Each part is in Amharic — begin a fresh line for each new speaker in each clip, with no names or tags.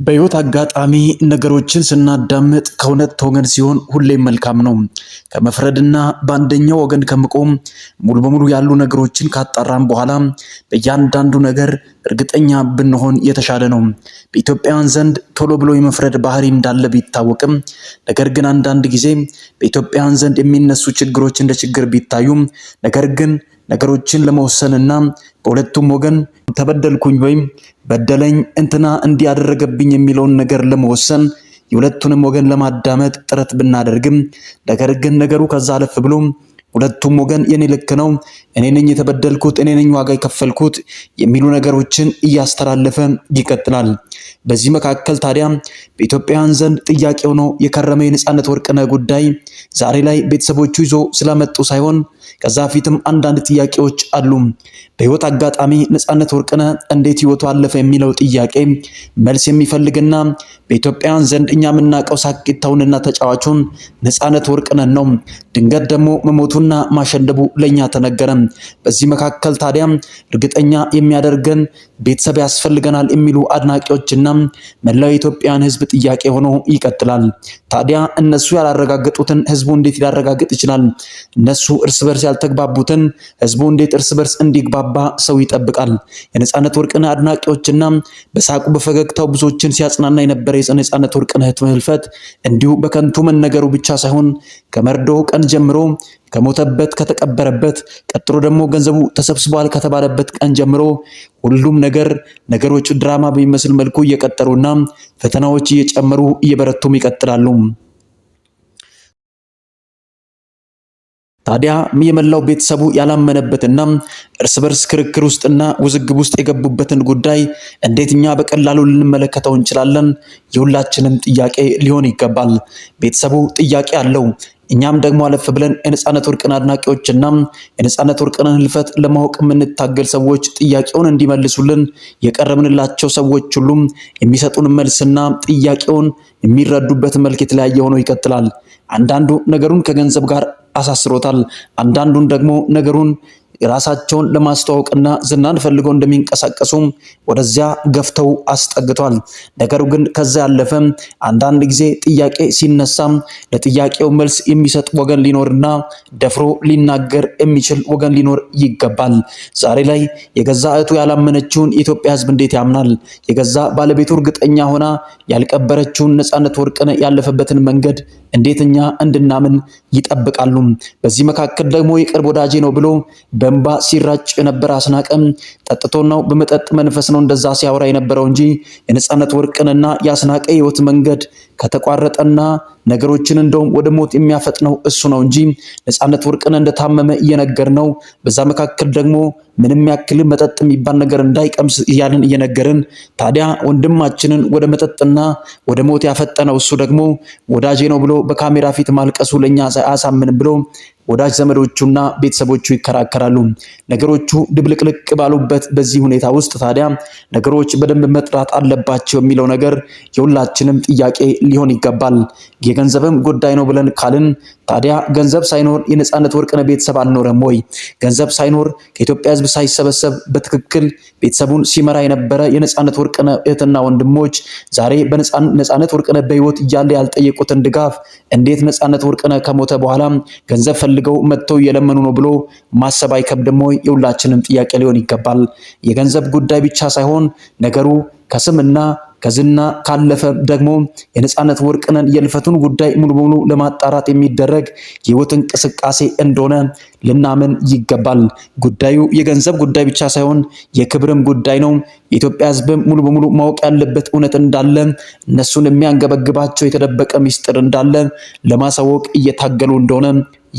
በህይወት አጋጣሚ ነገሮችን ስናዳምጥ ከሁለት ወገን ሲሆን ሁሌም መልካም ነው። ከመፍረድና በአንደኛው ወገን ከመቆም ሙሉ በሙሉ ያሉ ነገሮችን ካጣራም በኋላ በእያንዳንዱ ነገር እርግጠኛ ብንሆን የተሻለ ነው። በኢትዮጵያውያን ዘንድ ቶሎ ብሎ የመፍረድ ባህሪ እንዳለ ቢታወቅም፣ ነገር ግን አንዳንድ ጊዜ በኢትዮጵያውያን ዘንድ የሚነሱ ችግሮች እንደ ችግር ቢታዩም፣ ነገር ግን ነገሮችን ለመወሰንና በሁለቱም ወገን ተበደልኩኝ ወይም በደለኝ እንትና እንዲያደረገብኝ የሚለውን ነገር ለመወሰን የሁለቱንም ወገን ለማዳመጥ ጥረት ብናደርግም፣ ነገር ግን ነገሩ ከዛ አለፍ ብሎ ሁለቱም ወገን የኔ ልክ ነው፣ እኔ ነኝ የተበደልኩት፣ እኔ ነኝ ዋጋ የከፈልኩት የሚሉ ነገሮችን እያስተላለፈ ይቀጥላል። በዚህ መካከል ታዲያ በኢትዮጵያውያን ዘንድ ጥያቄ ሆኖ የከረመ የነጻነት ወርቅነህ ጉዳይ ዛሬ ላይ ቤተሰቦቹ ይዞ ስለመጡ ሳይሆን ከዛ ፊትም አንዳንድ ጥያቄዎች አሉ። በህይወት አጋጣሚ ነጻነት ወርቅነህ እንዴት ህይወቱ አለፈ የሚለው ጥያቄ መልስ የሚፈልግና በኢትዮጵያውያን ዘንድ እኛ የምናውቀው ሳቂታውንና ተጫዋቹን ነጻነት ወርቅነህ ነው። ድንገት ደግሞ መሞቱና ማሸነፉ ለኛ ተነገረ። በዚህ መካከል ታዲያ እርግጠኛ የሚያደርገን ቤተሰብ ያስፈልገናል የሚሉ አድናቂዎችና መላው የኢትዮጵያን ህዝብ ጥያቄ ሆኖ ይቀጥላል። ታዲያ እነሱ ያላረጋገጡትን ህዝቡ እንዴት ሊያረጋግጥ ይችላል? እነሱ እርስ በርስ ያልተግባቡትን ህዝቡ እንዴት እርስ በርስ እንዲግባባ ሰው ይጠብቃል? የነጻነት ወርቅነህ አድናቂዎችና በሳቁ በፈገግታው ብዙዎችን ሲያጽናና የነበረ የነጻነት ወርቅነህ ህልፈት እንዲሁ በከንቱ መነገሩ ብቻ ሳይሆን ከመርዶ ቀን ጀምሮ ከሞተበት ከተቀበረበት ቀጥሎ ደግሞ ገንዘቡ ተሰብስቧል ከተባለበት ቀን ጀምሮ ሁሉም ነገሮች ድራማ በሚመስል መልኩ እየቀጠሉና ፈተናዎች እየጨመሩ እየበረቱም ይቀጥላሉ። ታዲያ የመላው ቤተሰቡ ያላመነበትና እርስ በርስ ክርክር ውስጥና ውዝግብ ውስጥ የገቡበትን ጉዳይ እንዴት እኛ በቀላሉ ልንመለከተው እንችላለን? የሁላችንም ጥያቄ ሊሆን ይገባል። ቤተሰቡ ጥያቄ አለው። እኛም ደግሞ አለፍ ብለን የነጻነት ወርቅነህ አድናቂዎችና የነጻነት ወርቅነህ ህልፈት ለማወቅ የምንታገል ሰዎች ጥያቄውን እንዲመልሱልን የቀረብንላቸው ሰዎች ሁሉም የሚሰጡን መልስና ጥያቄውን የሚረዱበት መልክ የተለያየ ሆኖ ይቀጥላል። አንዳንዱ ነገሩን ከገንዘብ ጋር አሳስሮታል። አንዳንዱን ደግሞ ነገሩን ራሳቸውን ለማስተዋወቅና ዝናን ፈልገው እንደሚንቀሳቀሱ ወደዚያ ገፍተው አስጠግቷል። ነገሩ ግን ከዛ ያለፈ አንዳንድ ጊዜ ጥያቄ ሲነሳ ለጥያቄው መልስ የሚሰጥ ወገን ሊኖርና ደፍሮ ሊናገር የሚችል ወገን ሊኖር ይገባል። ዛሬ ላይ የገዛ እህቱ ያላመነችውን የኢትዮጵያ ህዝብ እንዴት ያምናል? የገዛ ባለቤቱ እርግጠኛ ሆና ያልቀበረችውን ነጻነት ወርቅነህ ያለፈበትን መንገድ እንዴት እኛ እንድናምን ይጠብቃሉ? በዚህ መካከል ደግሞ የቅርብ ወዳጄ ነው ብሎ በእንባ ሲራጭ የነበረ አስናቀም ጠጥቶ ነው በመጠጥ መንፈስ ነው እንደዛ ሲያወራ የነበረው እንጂ የነጻነት ወርቅነህና የአስናቀ ህይወት መንገድ ከተቋረጠና ነገሮችን እንደውም ወደ ሞት የሚያፈጥነው እሱ ነው እንጂ ነጻነት ወርቅነህ እንደታመመ እየነገርነው በዛ መካከል ደግሞ ምንም ያክል መጠጥ የሚባል ነገር እንዳይቀምስ እያልን እየነገርን ታዲያ ወንድማችንን ወደ መጠጥና ወደ ሞት ያፈጠነው እሱ ደግሞ ወዳጄ ነው ብሎ በካሜራ ፊት ማልቀሱ ለኛ አያሳምን ብሎ ወዳጅ ዘመዶቹና ቤተሰቦቹ ይከራከራሉ። ነገሮቹ ድብልቅልቅ ባሉበት በዚህ ሁኔታ ውስጥ ታዲያ ነገሮች በደንብ መጥራት አለባቸው የሚለው ነገር የሁላችንም ጥያቄ ሊሆን ይገባል። የገንዘብም ጉዳይ ነው ብለን ካልን ታዲያ ገንዘብ ሳይኖር የነጻነት ወርቅነህ ቤተሰብ አልኖረም ወይ? ገንዘብ ሳይኖር ከኢትዮጵያ ህዝብ ሳይሰበሰብ በትክክል ቤተሰቡን ሲመራ የነበረ የነጻነት ወርቅነህ እህትና ወንድሞች ዛሬ በነጻነት ወርቅነህ በህይወት እያለ ያልጠየቁትን ድጋፍ እንዴት ነጻነት ወርቅነህ ከሞተ በኋላ ገንዘብ ፈልገው መጥተው እየለመኑ ነው ብሎ ማሰብ አይከብድም ወይ? የሁላችንም ጥያቄ ሊሆን ይገባል። የገንዘብ ጉዳይ ብቻ ሳይሆን ነገሩ ከስምና ከዝና ካለፈ ደግሞ የነጻነት ወርቅነህን የልፈቱን ጉዳይ ሙሉ በሙሉ ለማጣራት የሚደረግ የህይወት እንቅስቃሴ እንደሆነ ልናምን ይገባል። ጉዳዩ የገንዘብ ጉዳይ ብቻ ሳይሆን የክብርም ጉዳይ ነው። የኢትዮጵያ ህዝብም ሙሉ በሙሉ ማወቅ ያለበት እውነት እንዳለ፣ እነሱን የሚያንገበግባቸው የተደበቀ ሚስጥር እንዳለ ለማሳወቅ እየታገሉ እንደሆነ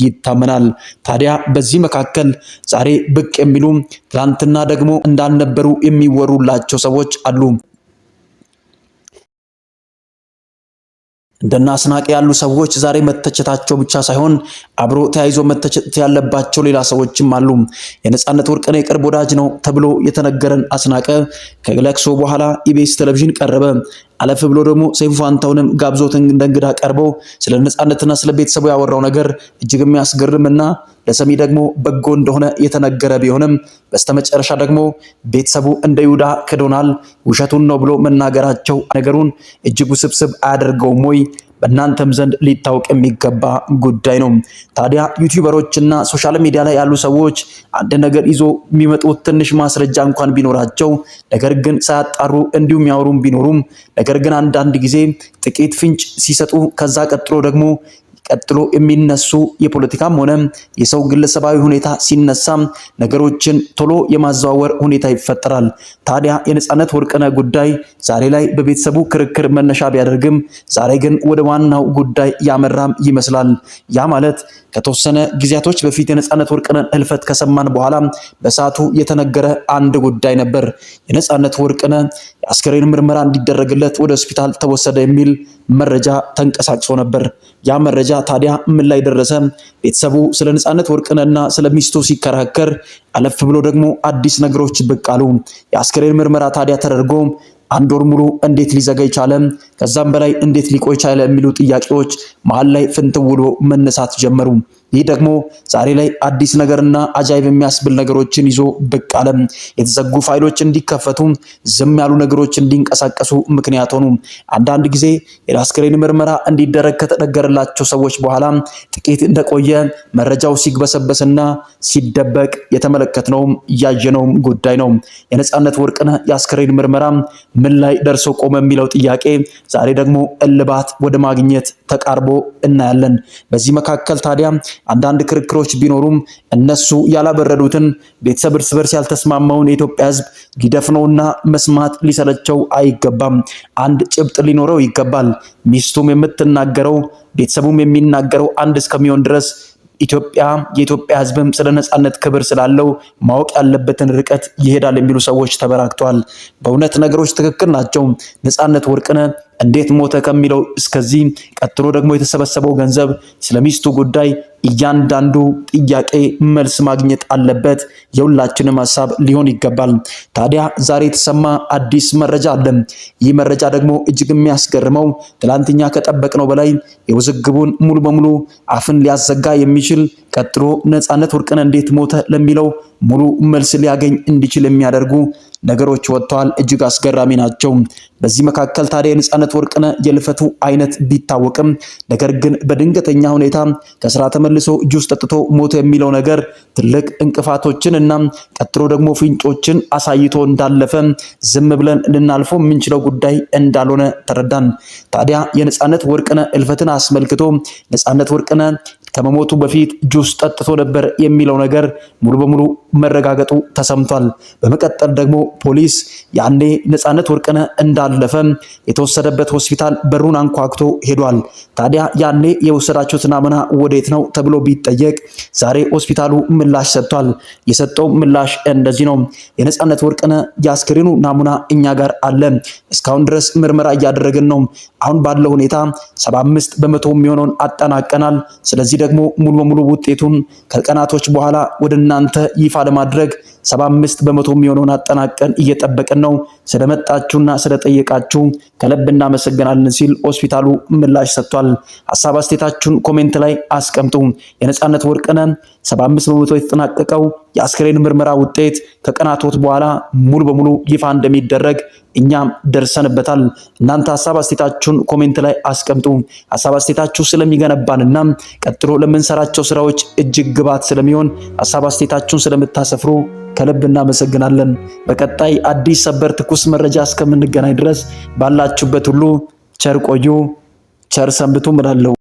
ይታመናል። ታዲያ በዚህ መካከል ዛሬ ብቅ የሚሉ ትላንትና ደግሞ እንዳልነበሩ የሚወሩላቸው ሰዎች አሉ። እንደና አስናቀ ያሉ ሰዎች ዛሬ መተቸታቸው ብቻ ሳይሆን አብሮ ተያይዞ መተቸት ያለባቸው ሌላ ሰዎችም አሉ። የነጻነት ወርቅነህ የቅርብ ወዳጅ ነው ተብሎ የተነገረን አስናቀ ከለቅሶ በኋላ ኢቢኤስ ቴሌቪዥን ቀረበ። አለፍ ብሎ ደግሞ ሰይፉ ፋንታሁንም ጋብዞት እንደ እንግዳ ቀርቦ ስለ ነጻነትና ስለ ቤተሰቡ ያወራው ነገር እጅግ የሚያስገርምና ለሰሚ ደግሞ በጎ እንደሆነ የተነገረ ቢሆንም በስተመጨረሻ ደግሞ ቤተሰቡ እንደ ይሁዳ ክዶናል፣ ውሸቱን ነው ብሎ መናገራቸው ነገሩን እጅግ ውስብስብ አያደርገውም ወይ? በእናንተም ዘንድ ሊታወቅ የሚገባ ጉዳይ ነው። ታዲያ ዩቲዩበሮችና ሶሻል ሚዲያ ላይ ያሉ ሰዎች አንድ ነገር ይዞ የሚመጡት ትንሽ ማስረጃ እንኳን ቢኖራቸው ነገር ግን ሳያጣሩ እንዲሁም ያወሩም ቢኖሩም ነገር ግን አንዳንድ ጊዜ ጥቂት ፍንጭ ሲሰጡ ከዛ ቀጥሎ የሚነሱ የፖለቲካም ሆነ የሰው ግለሰባዊ ሁኔታ ሲነሳ ነገሮችን ቶሎ የማዘዋወር ሁኔታ ይፈጠራል። ታዲያ የነጻነት ወርቅነህ ጉዳይ ዛሬ ላይ በቤተሰቡ ክርክር መነሻ ቢያደርግም ዛሬ ግን ወደ ዋናው ጉዳይ ያመራም ይመስላል። ያ ማለት ከተወሰነ ጊዜያቶች በፊት የነጻነት ወርቅነህን ህልፈት ከሰማን በኋላ በሰዓቱ የተነገረ አንድ ጉዳይ ነበር። የነጻነት ወርቅነህ የአስከሬን ምርመራ እንዲደረግለት ወደ ሆስፒታል ተወሰደ የሚል መረጃ ተንቀሳቅሶ ነበር። ያ መረጃ ታዲያ ምን ላይ ደረሰ? ቤተሰቡ ስለ ነጻነት ወርቅነህና ስለ ሚስቱ ሲከራከር አለፍ ብሎ ደግሞ አዲስ ነገሮች ብቅ አሉ። የአስከሬን ምርመራ ታዲያ ተደርጎ አንድ ወር ሙሉ እንዴት ሊዘገይ ቻለ? ከዛም በላይ እንዴት ሊቆይ ቻለ? የሚሉ ጥያቄዎች መሃል ላይ ፍንትው ብሎ መነሳት ጀመሩ። ይህ ደግሞ ዛሬ ላይ አዲስ ነገርና አጃይብ የሚያስብል ነገሮችን ይዞ ብቅ አለ። የተዘጉ ፋይሎች እንዲከፈቱ፣ ዝም ያሉ ነገሮች እንዲንቀሳቀሱ ምክንያት ሆኑ። አንዳንድ ጊዜ የአስከሬን ምርመራ እንዲደረግ ከተነገረላቸው ሰዎች በኋላ ጥቂት እንደቆየ መረጃው ሲግበሰበስና ሲደበቅ የተመለከትነውም ያየነውም ጉዳይ ነው። የነጻነት ወርቅነህ የአስከሬን ምርመራ ምን ላይ ደርሶ ቆመ የሚለው ጥያቄ ዛሬ ደግሞ እልባት ወደ ማግኘት ተቃርቦ እናያለን። በዚህ መካከል ታዲያ አንዳንድ ክርክሮች ቢኖሩም እነሱ ያላበረዱትን ቤተሰብ እርስ በርስ ያልተስማማውን የኢትዮጵያ ሕዝብ ሊደፍነውና መስማት ሊሰለቸው አይገባም። አንድ ጭብጥ ሊኖረው ይገባል። ሚስቱም የምትናገረው ቤተሰቡም የሚናገረው አንድ እስከሚሆን ድረስ የኢትዮጵያ ሕዝብም ስለ ነጻነት ክብር ስላለው ማወቅ ያለበትን ርቀት ይሄዳል የሚሉ ሰዎች ተበራክተዋል። በእውነት ነገሮች ትክክል ናቸው። ነጻነት ወርቅነህ እንዴት ሞተ ከሚለው እስከዚህ ቀጥሎ ደግሞ የተሰበሰበው ገንዘብ ስለሚስቱ ጉዳይ እያንዳንዱ ጥያቄ መልስ ማግኘት አለበት። የሁላችንም ሐሳብ ሊሆን ይገባል። ታዲያ ዛሬ የተሰማ አዲስ መረጃ አለ። ይህ መረጃ ደግሞ እጅግ የሚያስገርመው ትላንትኛ ከጠበቅነው በላይ የውዝግቡን ሙሉ በሙሉ አፍን ሊያዘጋ የሚችል ቀጥሎ ነጻነት ወርቅነህ እንዴት ሞተ ለሚለው ሙሉ መልስ ሊያገኝ እንዲችል የሚያደርጉ ነገሮች ወጥተዋል። እጅግ አስገራሚ ናቸው። በዚህ መካከል ታዲያ የነጻነት ወርቅነህ የልፈቱ አይነት ቢታወቅም ነገር ግን በድንገተኛ ሁኔታ ከስራ ተመልሶ ጁስ ጠጥቶ ሞተ የሚለው ነገር ትልቅ እንቅፋቶችን እና ቀጥሎ ደግሞ ፍንጮችን አሳይቶ እንዳለፈ ዝም ብለን ልናልፈው የምንችለው ጉዳይ እንዳልሆነ ተረዳን። ታዲያ የነጻነት ወርቅነህ እልፈትን አስመልክቶ ነጻነት ወርቅነህ ከመሞቱ በፊት ጁስ ጠጥቶ ነበር የሚለው ነገር ሙሉ በሙሉ መረጋገጡ ተሰምቷል። በመቀጠል ደግሞ ፖሊስ ያኔ ነጻነት ወርቅነህ እንዳለፈ የተወሰደበት ሆስፒታል በሩን አንኳኩቶ ሄዷል። ታዲያ ያኔ የወሰዳችሁት ናሙና ወዴት ነው ተብሎ ቢጠየቅ ዛሬ ሆስፒታሉ ምላሽ ሰጥቷል። የሰጠው ምላሽ እንደዚህ ነው። የነጻነት ወርቅነህ የአስክሬኑ ናሙና እኛ ጋር አለ። እስካሁን ድረስ ምርመራ እያደረግን ነው። አሁን ባለው ሁኔታ 75 በመቶ የሚሆነውን አጠናቀናል። ስለዚህ ደግሞ ሙሉ በሙሉ ውጤቱን ከቀናቶች በኋላ ወደ እናንተ ይፋ ለማድረግ 75 በመቶ የሚሆነውን አጠናቀን እየጠበቅን ነው። ስለመጣችሁና ስለጠየቃችሁ ከልብ እናመሰግናለን ሲል ሆስፒታሉ ምላሽ ሰጥቷል። ሐሳብ አስተያየታችሁን ኮሜንት ላይ አስቀምጡ። የነጻነት ወርቅነህ 75 በመቶ የተጠናቀቀው የአስክሬን ምርመራ ውጤት ከቀናቶች በኋላ ሙሉ በሙሉ ይፋ እንደሚደረግ እኛም ደርሰንበታል። እናንተ ሐሳብ አስተያየታችሁን ኮሜንት ላይ አስቀምጡ። ሐሳብ አስተያየታችሁ ስለሚገነባንና ቀጥሎ ለምንሰራቸው ስራዎች እጅግ ግባት ስለሚሆን ሐሳብ አስተያየታችሁን ስለምታሰፍሩ ከልብ እናመሰግናለን። በቀጣይ አዲስ ሰበር ትኩስ መረጃ እስከምንገናኝ ድረስ ባላችሁበት ሁሉ ቸር ቆዩ፣ ቸር ሰንብቱ እላለሁ።